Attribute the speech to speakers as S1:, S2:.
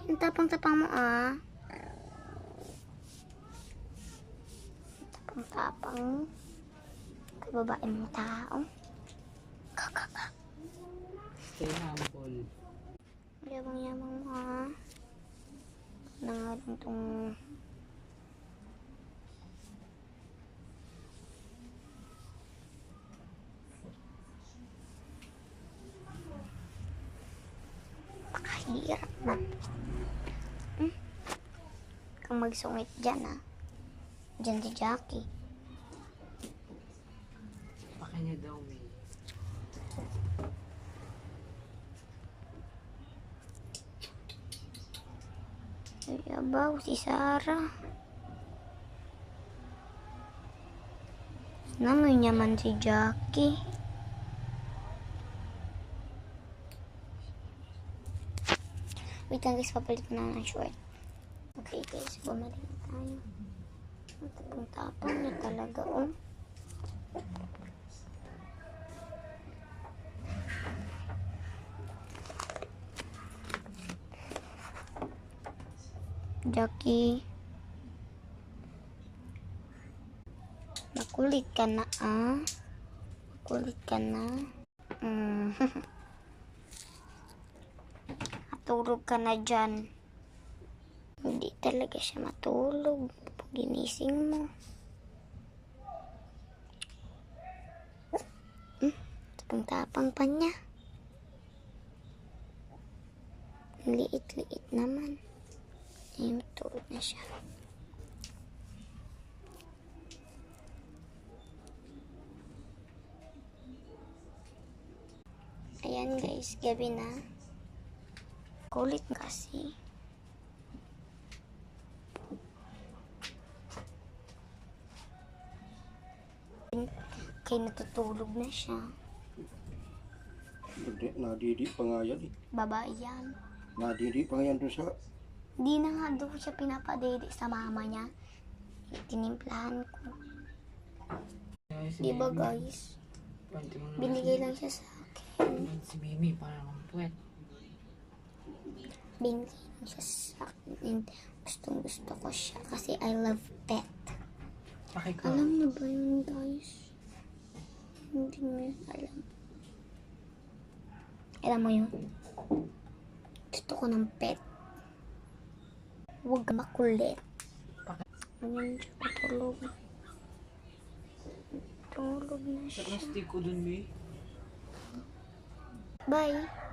S1: Ang tapang-tapang mo ah. Tapang-tapang. Kay babae mong tao. Kakaka.
S2: Stay humble.
S1: Yabang-yabang mo ah. Nangaling itong... Pakahirap na. Kang magsungit dyan ah. Dyan si Jackie.
S2: Baka niya daw may.
S1: Yabaw si Sarah. Namoy naman si Jackie. Wait lang guys, papalit na ng short. Okay guys, bumalik na tayo. Tapang-tapang na talaga oh. Jackie. Makulit ka na ah. Makulit ka na. Matulog ka na dyan. Hindi talaga siya matulog. Pag ginising mo. Tapang-tapang pa niya. Liit-liit naman. Ayun, tulog na siya. Ayan guys, gabi na. Kulit kasi. Kaya natutulog na siya.
S3: Nadidi pa nga yan eh.
S1: Babae yan.
S3: Nadidi pa nga yan doon sa...
S1: Di na nga doon siya pinapadede sa mama niya. Tinimplahan ko.
S2: Guys,
S1: Diba guys?
S2: Pwede mo naman
S1: Binigay lang siya sa akin.
S2: si Mimi para ng puwet.
S1: Binigay lang siya sa akin. And gustong gusto ko siya. Kasi I love pet.
S2: Pakiko.
S1: Alam na ba yun guys? Hindi mo yun alam. Alam mo yun? Gusto ko ng pet. Huwag makulit. Ayan siya, patulog. Tulog na siya.
S2: Sa plastic ko dun, May.
S1: Bye!